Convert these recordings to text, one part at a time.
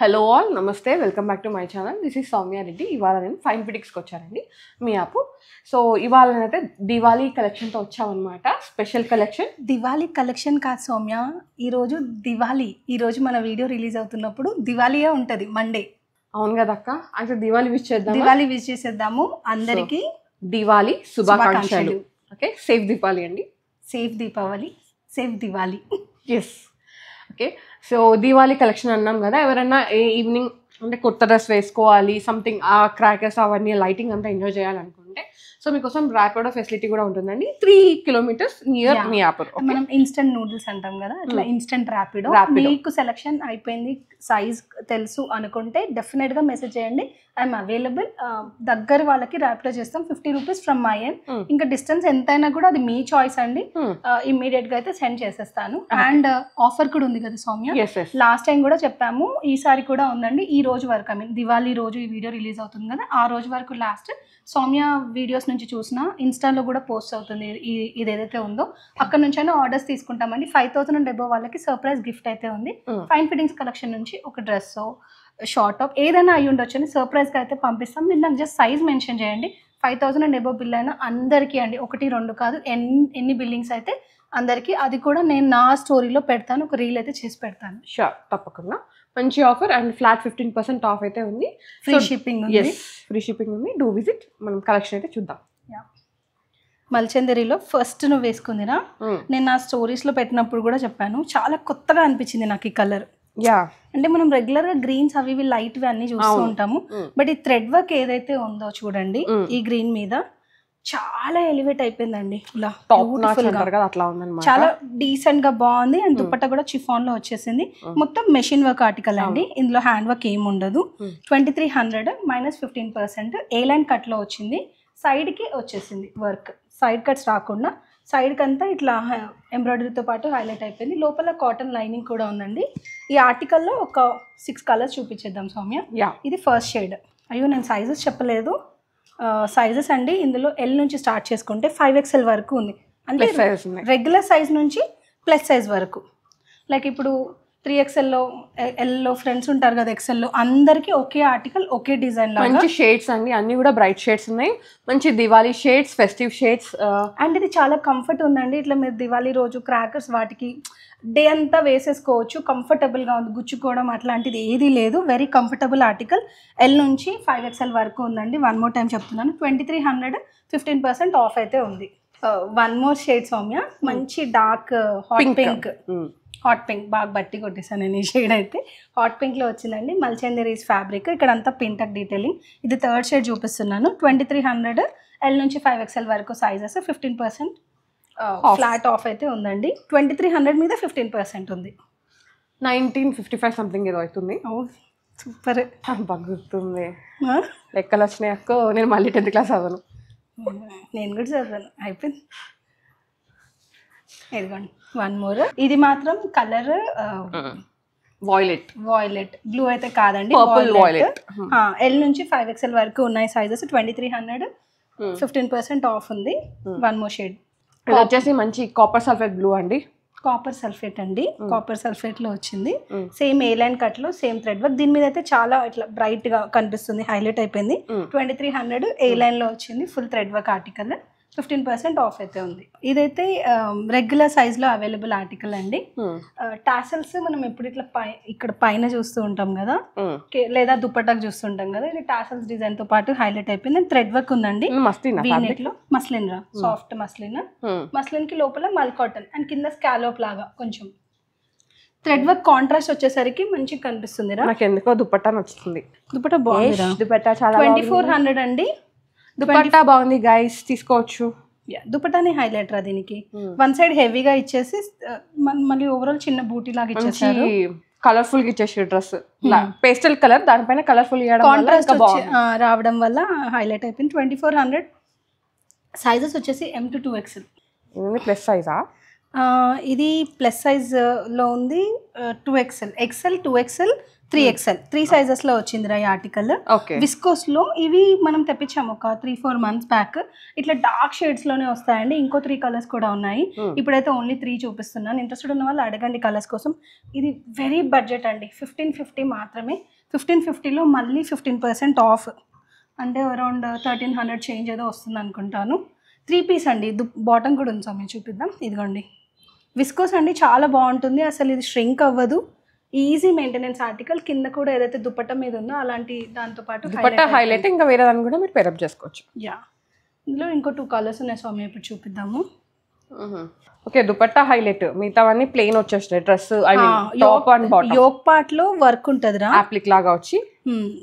Hello all నమస్తే welcome back to my channel. This is Soumya Reddy. ఇవాళ నేను ఫైన్ ఫిటిక్స్కి వచ్చానండి మీ యాప్. సో ఇవాళ అయితే దివాళీ కలెక్షన్తో వచ్చామన్నమాట. Special collection. దివాళీ కలెక్షన్ కాదు సౌమ్య, ఈరోజు దివాళీ. ఈరోజు మన వీడియో రిలీజ్ అవుతున్నప్పుడు దివాళీయే ఉంటుంది, మండే. అవును కదా అక్క, అయితే దివాళీ విష్ చేద్దాం. దివాళీ విష్ చేసేద్దాము అందరికి. దివాళీ శుభాకాంక్షలు. ఓకే, సేఫ్ దీపావళి అండి. Safe Deepavali, safe Diwali. Yes. Okay, so Diwali collection అన్నాం కదా. ఎవరైనా ఈవినింగ్ అంటే కొత్త డ్రెస్ వేసుకోవాలి, సంథింగ్ ఆ క్రాకర్స్ అవన్నీ లైటింగ్ అంతా ఎంజాయ్ చేయాలనుకుంటే సో మీకోసం ర్యాపిడో ఫెసిలిటీ కూడా ఉంటుందండి. 3 kilometers నియర్ మీ యాప్. మనం ఇన్స్టెంట్ నూడిల్స్ అంటాం కదా, అట్లా ఇన్స్టెంట్ ర్యాపిడో. మీకు సెలెక్షన్ అయిపోయింది, సైజ్ తెలుసు అనుకుంటే డెఫినెట్గా మెసేజ్ చేయండి, ఐఎమ్ అవైలబుల్. దగ్గర వాళ్ళకి ర్యాపిడో చేస్తాం, 50 rupees ఫ్రమ్ మై ఎండ్. ఇంకా డిస్టెన్స్ ఎంతైనా కూడా అది మీ చాయిస్ అండి. ఇమ్మీడియట్ గా అయితే సెండ్ చేసేస్తాను. అండ్ ఆఫర్ కూడా ఉంది కదా సౌమ్య, లాస్ట్ టైం కూడా చెప్పాము, ఈసారి కూడా ఉందండి. ఈ రోజు వరకు, ఐ మీన్ దివాళీ రోజు ఈ వీడియో రిలీజ్ అవుతుంది కదా, ఆ రోజు వరకు లాస్ట్. సౌమ్య వీడియోస్ నుంచి చూసినా ఇన్స్టాలో కూడా పోస్ట్ అవుతుంది ఇది ఏదైతే ఉందో, అక్కడ నుంచి అయినా ఆర్డర్స్ తీసుకుంటామండి. 5,000 and above వాళ్ళకి సర్ప్రైజ్ గిఫ్ట్ అయితే ఉంది. ఫైన్ ఫిట్టింగ్స్ కలెక్షన్ నుంచి ఒక డ్రెస్, షార్ట్ టాప్ ఏదైనా అయ్యి ఉండొచ్చు అని సర్ప్రైజ్గా అయితే పంపిస్తాం. మీరు నాకు జస్ట్ సైజ్ మెన్షన్ చేయండి. 5,000 and above బిల్ అయినా అందరికీ అండి, 1-2 కాదు, ఎన్ని బిల్లింగ్స్ అయితే అందరికీ. అది కూడా నేను నా స్టోరీలో పెడతాను, ఒక రీల్ అయితే చేసి పెడతాను. షూర్, తప్పకుండా. మంచి ఆఫర్ అండ్ ఫ్లాట్ 15% ఆఫ్ అయితే ఉంది. ఫ్రీ షిప్పింగ్ ఉంది. ఫ్రీ షిప్పింగ్ ఉంది. Do visit. మనం కలెక్షన్ అయితే చూద్దాం. మల్చందరిలో ఫస్ట్ నువ్వు వేసుకుందిరా, నేను నా స్టోరీస్లో పెట్టినప్పుడు కూడా చెప్పాను, చాలా కొత్తగా అనిపించింది నాకు ఈ కలర్. అంటే మనం రెగ్యులర్ గా గ్రీన్స్ అవి లైట్ అన్ని చూస్తూ ఉంటాము, బట్ ఈ థ్రెడ్ వర్క్ ఏదైతే ఉందో చూడండి, ఈ గ్రీన్ మీద చాలా ఎలివేట్ అయిపోయిందండి. ఇలా చాలా డీసెంట్ గా బాగుంది. అండ్ దుపట్టా కూడా చిఫాన్ లో వచ్చేసింది. మొత్తం మెషిన్ వర్క్ ఆర్టికల్ అండి, ఇందులో హ్యాండ్ వర్క్ ఏమి ఉండదు. 2300 -15%. ఏ లైన్ కట్ లో వచ్చింది, సైడ్ కి వచ్చేసింది వర్క్. సైడ్ కట్స్ రాకుండా సైడ్ కంతా ఇట్లా ఎంబ్రాయిడరీతో పాటు హైలైట్ అయిపోయింది. లోపల కాటన్ లైనింగ్ కూడా ఉందండి. ఈ ఆర్టికల్లో ఒక 6 కలర్స్ చూపించేద్దాం సౌమ్య. ఇది ఫస్ట్ షేడ్. అయ్యో నేను సైజెస్ చెప్పలేదు. సైజెస్ అండి, ఇందులో ఎల్ నుంచి స్టార్ట్ చేసుకుంటే 5XL వరకు ఉంది. అంటే రెగ్యులర్ సైజ్ నుంచి ప్లస్ సైజ్ వరకు. లైక్ ఇప్పుడు 3XLలో ఎల్లో ఫ్రెండ్స్ ఉంటారు కదా, ఎక్సెల్లో అందరికి ఒకే ఆర్టికల్, ఒకే డిజైన్ లో మంచి షేడ్స్ అండి. అన్ని కూడా బ్రైట్ షేడ్స్ ఉన్నాయి. మంచి Diwali shades, festive shades. And ఇది చాలా కంఫర్ట్ ఉందండి. ఇట్లా మీరు దివాళీ రోజు క్రాకర్స్ వాటికి డే అంతా వేసేసుకోవచ్చు, కంఫర్టబుల్గా ఉంది. గుచ్చుకోవడం అట్లాంటిది ఏది లేదు. Very comfortable article. ఎల్ నుంచి 5XL వరకు ఉందండి. 1 more టైం చెప్తున్నాను, 2300 15% ఆఫ్ అయితే ఉంది. 1 more షేడ్ సౌమ్య, మంచి dark hot pink. Hot pink బాగా బట్టి కొట్టేసాను నేను. ఈ షేడ్ అయితే హాట్ పింక్లో వచ్చిందండి. మల్చందరీస్ ఫ్యాబ్రిక్, ఇక్కడ అంతా పింటక్ డీటెయిలింగ్. ఇది థర్డ్ షేడ్ చూపిస్తున్నాను. 2300 ఎల్ నుంచి 5XL వరకు సైజెస్, 15% ఫ్లాట్ ఆఫ్ అయితే ఉందండి. 2300 మీద 15% ఉంది. 1955 సంథింగ్ ఏదో అవుతుంది. సూపర్, బాగా గుర్తుంది. లెక్కలు వచ్చినాయి అక్క, నేను మళ్ళీ 10th క్లాస్ చదవను. నేను కూడా చదివాను, అయిపోయింది. ఇదిగోండి 1 more. ఇది మాత్రం కలర్ వాయిలెట్ బ్లూ అయితే కాదండి, వాయిలెట్. ఎల్ నుంచి 5XL వరకు ఉన్నాయి సైజెస్. 2300 15% ఆఫ్ ఉంది. 1 more షేడ్. ఇది వచ్చేసి మంచి కాపర్ సల్ఫేట్ బ్లూ అండి. కాపర్ సల్ఫేట్ అండి, కాపర్ సల్ఫేట్ లో వచ్చింది. సేమ్ ఏ లైన్ కట్ లో సేమ్ థ్రెడ్ వర్క్. దీని మీద అయితే చాలా ఇట్లా బ్రైట్ గా కనిపిస్తుంది, హైలైట్ అయిపోయింది. 2300 ఏ లైన్ లో వచ్చింది, full thread work article. 15% of అయితే ఉంది. ఇదైతే రెగ్యులర్ సైజ్ లో అవైలబుల్ ఆర్టికల్ అండి. టాసల్స్ మనం ఎప్పుడు ఇట్లా ఇక్కడ పైన చూస్తూ ఉంటాం కదా, లేదా దుపట్టాకు చూస్తుంటాం కదా, ఇది టాసల్స్ డిజైన్ తో పాటు హైలైట్ అయిపోయింది. థ్రెడ్ వర్క్ ఉందండి. వీనెక్ లో మస్లిన్ రా, సాఫ్ట్ మస్లిన్ కి లోపల మల్ కాటన్ అండ్ కింద స్కాలోప్ లాగా కొంచెం థ్రెడ్ వర్క్. కాంట్రాస్ట్ వచ్చేసరికి మంచిగా కనిపిస్తుంది రా. నాకు ఎందుకో దుపట్టా నచ్చుతుంది. దుపట్టా బాగుంది. దుపట్టా చాలా 2400 అండి. దుపట్టా బాగుంది గైస్, తీసుకోవచ్చు. దుపట్టాని హైలైట్ రా దీనికి. 1 side హెవీగా ఇచ్చేసి మళ్ళీ ఓవరాల్ చిన్న బూటీ లాగా ఇచ్చేసారు. కలర్ఫుల్ గా ఇచ్చేసి డ్రెస్ పేస్టల్ కలర్, దానిపైన కలర్ఫుల్ కాంట్రాస్ట్ రావడం వల్ల హైలైట్ అయిపోయింది. 2400 సైజెస్ వచ్చేసి M to 2XL. ప్లస్ సైజా? ఇది ప్లస్ సైజ్ లో ఉంది. 2XL, XL 2XL 3XL 3 సైజెస్లో వచ్చిందిరా ఈ ఆర్టికల్. విస్కోస్లో ఇవి మనం తెప్పించాము ఒక 3-4 months బ్యాక్. ఇట్లా డార్క్ షేడ్స్లోనే వస్తాయండి. ఇంకో 3 కలర్స్ కూడా ఉన్నాయి. ఇప్పుడైతే ఓన్లీ 3 చూపిస్తున్నాను. ఇంట్రెస్టెడ్ ఉన్న వాళ్ళు అడగండి కలర్స్ కోసం. ఇది వెరీ బడ్జెట్ అండి, 1550 మాత్రమే. 1550లో మళ్ళీ 15% ఆఫ్, అంటే అరౌండ్ 1300 చేంజ్ ఏదో వస్తుంది అనుకుంటాను. 3 పీస్ అండి. బాటమ్ కూడా ఉంచాం, మేము చూపిద్దాం. ఇదిగోండి విస్కోస్ అండి, చాలా బాగుంటుంది. అసలు ఇది ష్రింక్ అవ్వదు, ఈజీ మెయింటెనెన్స్ ఆర్టికల్. కింద కూడా ఏదైతే దుపట్టా మీద ఉందో అలాంటి దాంతో పాటు దుపట్టా హైలైట్, ఇంకా వేరే దాన్ని కూడా మీరు పేరప్ చేసుకోవచ్చు. యా, ఇందులో ఇంకో 2 కలర్స్ ఉన్నాయి స్వామి, ఇప్పుడు చూపిద్దాము. ఓకే, దుపట్టా హైలైట్, మిగతావన్నీ ప్లెయిన్ వచ్చేస్తాయి. Dress I mean top and bottom. Yoke part లో వర్క్ ఉంటదిరా, అప్లిక్ లాగా వచ్చి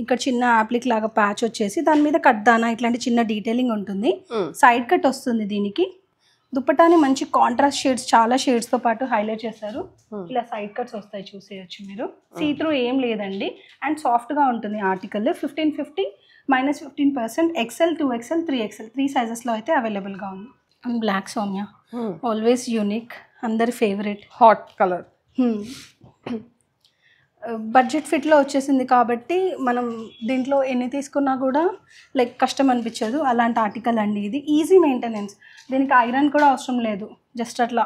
ఇక్కడ చిన్న అప్లిక్ లాగా ప్యాచ్ వచ్చేసి దాని మీద కట్ దానా ఇట్లాంటి చిన్న డీటెయిలింగ్ ఉంటుంది. సైడ్ కట్ వస్తుంది దీనికి. దుపట్టాని మంచి కాంట్రాస్ట్ షేడ్స్, చాలా షేడ్స్ తో పాటు హైలైట్ చేశారు. ఇలా సైడ్ కట్స్ వస్తాయి, చూసేయచ్చు మీరు. సీ త్రూ ఏం లేదండి, అండ్ సాఫ్ట్ గా ఉంటుంది article. 1550 -15%. XL 2XL 3XL 3 sizes లో అయితే అవైలబుల్ గా ఉంది. And black Soumya, always unique, అందరి ఫేవరెట్ హాట్ కలర్. బడ్జెట్ ఫిట్లో వచ్చేసింది కాబట్టి మనం దీంట్లో ఎన్ని తీసుకున్నా కూడా లైక్ కష్టం అనిపించదు. అలాంటి ఆర్టికల్ అండి ఇది. ఈజీ మెయింటెనెన్స్, దీనికి ఐరన్ కూడా అవసరం లేదు, జస్ట్ అట్లా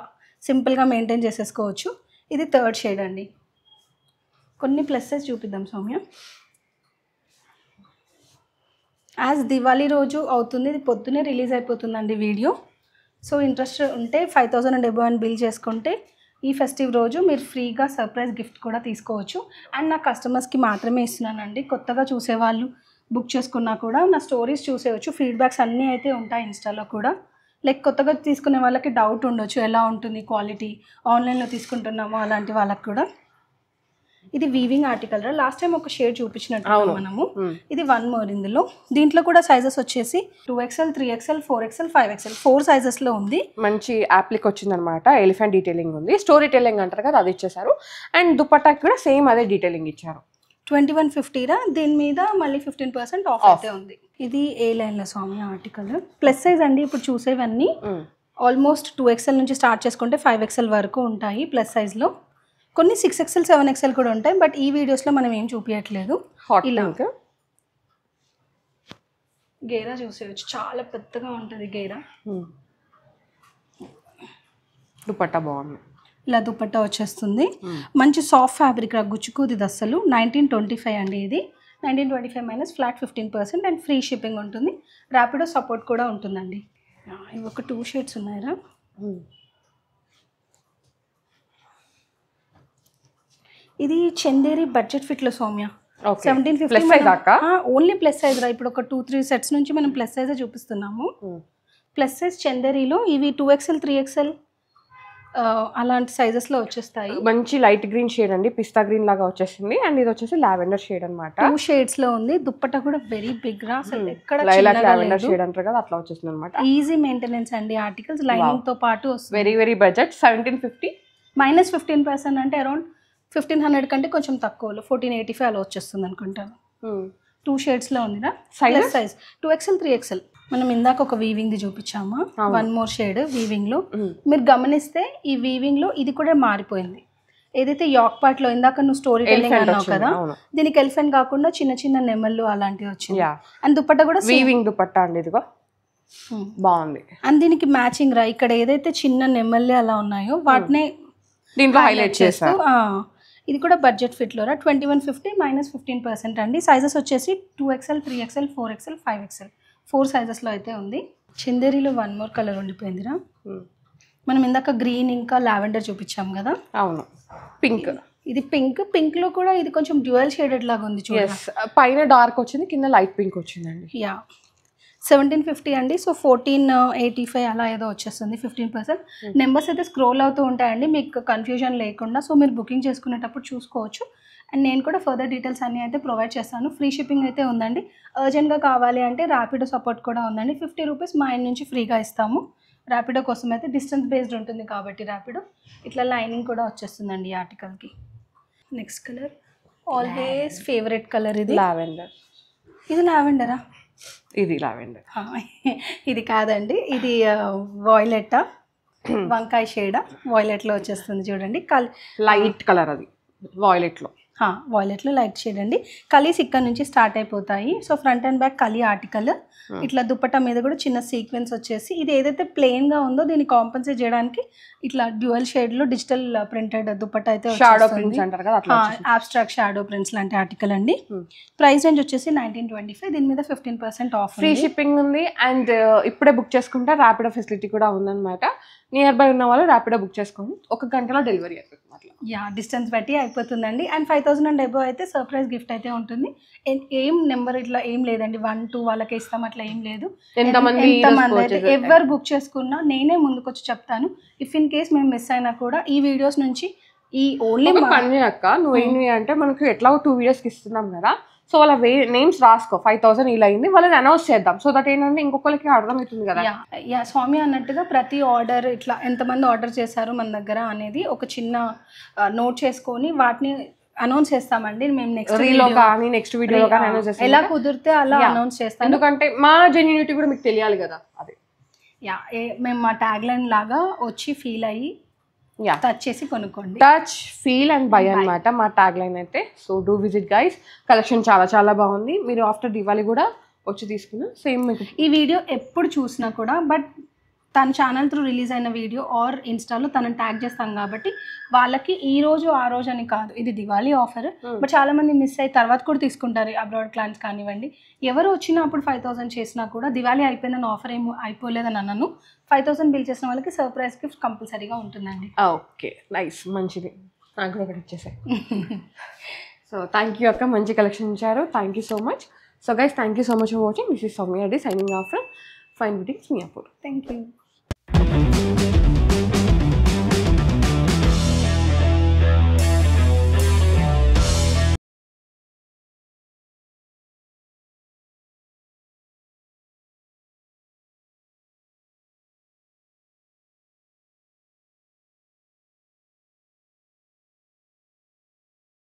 సింపుల్గా మెయింటైన్ చేసేసుకోవచ్చు. ఇది 3rd షేడ్ అండి. కొన్ని ప్లస్సెస్ చూపిద్దాం సౌమ్య. యాజ్ దివాళీ రోజు అవుతుంది, ఇది పొద్దునే రిలీజ్ అయిపోతుందండి వీడియో. సో ఇంట్రెస్ట్ ఉంటే 5000 అండ్ అబోవ్ అని బిల్ చేసుకుంటే ఈ ఫెస్టివ్ రోజు మీరు ఫ్రీగా సర్ప్రైజ్ గిఫ్ట్ కూడా తీసుకోవచ్చు. అండ్ నా కస్టమర్స్కి మాత్రమే ఇస్తున్నానండి, కొత్తగా చూసేవాళ్ళు బుక్ చేసుకున్నా కూడా నా స్టోరీస్ చూసేయచ్చు. ఫీడ్బ్యాక్స్ అన్నీ అయితే ఉంటాయి ఇన్స్టాలో కూడా. లైక్ కొత్తగా తీసుకునే వాళ్ళకి డౌట్ ఉండొచ్చు, ఎలా ఉంటుంది క్వాలిటీ, ఆన్లైన్లో తీసుకుంటున్నామో అలాంటి వాళ్ళకి కూడా. ఇది వీవింగ్ ఆర్టికల్ రా, లాస్ట్ టైం ఒక షేడ్ చూపించినట్టు మనము. ఇది 1 more ఇందులో. దీంట్లో కూడా సైజెస్ వచ్చేసి 2XL 3XL 4XL 5XL 4 sizes లో ఉంది. మంచి అప్లిక్ వచ్చింది అనమాట, ఎలిఫెంట్ డీటెయిలింగ్ ఉంది. స్టోరీ టెల్లింగ్ అంటారు కదా, అది ఇచ్చేసారు. అండ్ దుపట్టాకి కూడా సేమ్ అదే డీటెయిలింగ్ ఇచ్చారు. 2150 రా, దీని మీద మళ్ళీ 15% ఆఫ్ అయితే ఉంది. ఇది ఏ లైన్ లో స్వామి ఆర్టికల్, ప్లస్ సైజ్ అండి. ఇప్పుడు చూసేవన్నీ ఆల్మోస్ట్ 2XL నుంచి స్టార్ట్ చేసుకుంటే 5XL వరకు ఉంటాయి ప్లస్ సైజ్ లో. కొన్ని 6XL 7XL కూడా ఉంటాయి, బట్ ఈ వీడియోస్లో మనం ఏం చూపించట్లేదు. ఇలా గేరా చూసేయచ్చు, చాలా పెద్దగా ఉంటుంది గేరా. దుపట్టా బాగుంది, ఇలా దుపట్టా వచ్చేస్తుంది. మంచి సాఫ్ట్ ఫ్యాబ్రిక్ రా, గుచ్చుకోది అసలు. 1925 అండి ఇది. 1925 - ఫ్లాట్ 15% అండ్ ఫ్రీ షిప్పింగ్ ఉంటుంది. ర్యాపిడో సపోర్ట్ కూడా ఉంటుందండి. ఇవి ఒక 2 షేడ్స్ ఉన్నాయిరా. ఇది చందేరి బడ్జెట్ ఫిట్లో సౌమ్య. 1750 ఓన్లీ ప్లస్ సైజ్ రా. ఇప్పుడు ఒక 2-3 సెట్స్ నుంచి మనం ప్లస్ సైజే చూపిస్తున్నాము. ప్లస్ సైజ్ చందేరిలో ఇవి 2XL 3XL అలాంటి సైజెస్ లో వచ్చేస్తాయి. మంచి లైట్ గ్రీన్ షేడ్ అండి, పిస్తా గ్రీన్ లాగా వచ్చేసింది. అండ్ ఇది వచ్చేసి లావెండర్ షేడ్ అన్నమాట. 2 షేడ్స్ లో ఉంది. దుపట్టా కూడా వెరీ బిగ్ రా, అసలు ఎక్కడ లావెండర్ షేడ్ అంటారు కదా, అట్లా వచ్చేసింది అనమాట. ఈజీ మెయింటెనెన్స్ అండి ఆర్టికల్స్. లైనింగ్ తో పాటు వస్తుంది. Very very budget. 1750 -15% అంటే అరౌండ్ 1500 కంటే కొంచెం తక్కువలో 1485 అలా వచ్చేస్తుంది అనుకుంటాను. 2 షేడ్స్ లో ఉందిరా. Size 2XL 3XL. మనం ఇందాక ఒక వీవింగ్ ది చూపించామా, 1 more షేడ్ వీవింగ్ లో. మీరు గమనిస్తే ఈ వీవింగ్ లో ఇది కూడా మారిపోయింది. ఏదైతే యాక్ పార్ట్ లో ఇందాక నువ్వు స్టోరీ టెల్లింగ్ అన్నావు కదా, దీనికి ఎలిఫెంట్ కాకుండా చిన్న చిన్న నెమళ్ళు అలాంటివి వచ్చింది. అండ్ దుపట్టా కూడా వీవింగ్ దుపట్టా అండి, ఇదిగో బాగుంది. అండ్ దీనికి మ్యాచింగ్ రా, ఇక్కడ ఏదైతే చిన్న నెమళ్ళు అలా ఉన్నాయో వాటినే దీంట్లో హైలైట్ చేస్తారు. ఇది కూడా బడ్జెట్ ఫిట్లో రా. 2150 -15% అండి. సైజెస్ వచ్చేసి 2XL 3XL 4XL 5XL 4 సైజెస్లో అయితే ఉంది. చందేరిలో 1 more కలర్ ఉండిపోయిందిరా. మనం ఇందాక గ్రీన్ ఇంకా లావెండర్ చూపించాం కదా. అవును, పింక్. ఇది పింక్ లో కూడా ఇది కొంచెం డ్యూయల్ షేడెడ్ లాగా ఉంది చూడండి. పైన డార్క్ వచ్చింది, కింద లైట్ పింక్ వచ్చిందండి. 1750 అండి. సో 1485 అలా ఏదో వచ్చేస్తుంది. 15%. నెంబర్స్ అయితే స్క్రోల్ అవుతూ ఉంటాయండి, మీకు కన్ఫ్యూజన్ లేకుండా. సో మీరు బుకింగ్ చేసుకునేటప్పుడు చూసుకోవచ్చు. అండ్ నేను కూడా ఫర్దర్ డీటెయిల్స్ అన్నీ అయితే ప్రొవైడ్ చేస్తాను. ఫ్రీ షిప్పింగ్ అయితే ఉందండి. అర్జెంట్గా కావాలి అంటే ర్యాపిడో సపోర్ట్ కూడా ఉందండి. 50 రూపీస్ మా ఇంటి నుంచి ఫ్రీగా ఇస్తాము. ర్యాపిడో కోసం అయితే డిస్టెన్స్ బేస్డ్ ఉంటుంది కాబట్టి ర్యాపిడో. ఇట్లా లైనింగ్ కూడా వచ్చేస్తుందండి ఈ ఆర్టికల్కి. Next colour always favourite colour, ఇది లావెండర్. ఇది లావెండరా? ఇది లావెండర్. ఇది కాదండి, ఇది వాయిలెట్, వంకాయ షేడ్ వాయిలెట్లో వచ్చేస్తుంది చూడండి. లైట్ కలర్, అది వాయిలెట్లో. వాయిలెట్లో లైట్ షేడ్ అండి. కలీస్ ఇక్కడ నుంచి స్టార్ట్ అయిపోతాయి. సో ఫ్రంట్ అండ్ బ్యాక్ కలీ ఆర్టికల్. ఇట్లా దుపట్టా మీద కూడా చిన్న సీక్వెన్స్ వచ్చేసి, ఇది ఏదైతే ప్లెయిన్గా ఉందో దీన్ని కాంపన్సేట్ చేయడానికి ఇట్లా డ్యూయల్ షేడ్లో డిజిటల్ ప్రింటెడ్ దుపట్టా అయితే షాడో ప్రింట్స్ అంటారు కదా, అబ్స్ట్రాక్ట్ షాడో ప్రింట్స్ లాంటి ఆర్టికల్ అండి. ప్రైస్ రేంజ్ వచ్చేసి 1925. దీని మీద 15% ఆఫ్, ఫ్రీ షిప్పింగ్ ఉంది. అండ్ ఇప్పుడే బుక్ చేసుకుంటే ర్యాపిడో ఫెసిలిటీ కూడా ఉందన్నమాట. నియర్ బై ఉన్న వాళ్ళు ర్యాపిడో బుక్ చేసుకోండి, 1 గంటలో డెలివరీ అయిపోతుంది. డిస్టెన్స్ బట్టి అయిపోతుందండి. అండ్ 5000 అండ్ అబోవ్ అయితే సర్ప్రైజ్ గిఫ్ట్ అయితే ఉంటుంది. ఏం నెంబర్ ఇట్లా ఏం లేదండి, 1, 2 వాళ్ళకి ఇస్తాం అట్లా ఏం లేదు. ఎంతమంది అయితే ఎవరు బుక్ చేసుకున్నా నేనే ముందుకొచ్చి చెప్తాను. ఇఫ్ ఇన్ కేస్ మేము మిస్ అయినా కూడా ఈ వీడియోస్ నుంచి ఈ ఓన్లీ పని అక్క నువ్వు ఏంటి అంటే మనకు ఎట్లా 2 వీడియోస్కి ఇస్తున్నాం కదా, సో వాళ్ళ నేమ్స్ రాసుకో, 5000 ఇలా అయింది, వాళ్ళని అనౌన్స్ చేద్దాం. సో దట్ ఏంటంటే ఇంకొకరికి అర్థమవుతుంది కదా. స్వామి అన్నట్టుగా ప్రతి ఆర్డర్ ఇట్లా ఎంతమంది ఆర్డర్ చేశారు మన దగ్గర అనేది ఒక చిన్న నోట్ చేసుకొని వాటిని అనౌన్స్ చేస్తామండి. మేము నెక్స్ట్ రీల్లో కానీ నెక్స్ట్ వీడియోలో కానీ అనౌన్స్ చేస్తాం, ఎలా కుదిరితే అలా అనౌన్స్ చేస్తాం. ఎందుకంటే మా జెన్యూనిటీ కూడా మీకు తెలియాలి కదా. అదే మేము మా ట్యాగ్ లైన్ లాగా వచ్చి ఫీల్ అయ్యి టచ్ చేసి కొనుక్కోండి. టచ్, ఫీల్ అండ్ బై అన్నమాట మా ట్యాగ్ లైన్ అయితే. So do visit guys. Collection చాలా చాలా బాగుంది. మీరు ఆఫ్టర్ దివాళీ కూడా వచ్చి తీసుకున్నా సేమ్ మీకు ఈ వీడియో ఎప్పుడు చూసినా కూడా, బట్ తన ఛానల్ త్రూ రిలీజ్ అయిన వీడియో ఆర్ ఇన్స్టాలో తనని ట్యాగ్ చేస్తాం కాబట్టి వాళ్ళకి ఈ రోజు ఆ రోజు అని కాదు, ఇది దివాళీ ఆఫర్. బట్ చాలా మంది మిస్ అయ్యి తర్వాత కూడా తీసుకుంటారు, అబ్రాడ్ క్లయింట్స్ కానివ్వండి. ఎవరు వచ్చినా అప్పుడు 5000 చేసినా కూడా దివాళీ అయిపోయిందని ఆఫర్ ఏమి అయిపోలేదని అన్నాను. 5000 బిల్ చేసిన వాళ్ళకి సర్ప్రైజ్ గిఫ్ట్ కంపల్సరీగా ఉంటుందండి. ఓకే, నైస్, మంచిది. నాకు కూడా ఒకటి ఇచ్చేసాయి. సో థ్యాంక్ యూ అక్క, మంచి కలెక్షన్ ఇచ్చారు. Thank you so much. So guys, thank you so much for watching. This is Soumya Reddy signing off from Fine Boutiques, Miyapur. Thank you.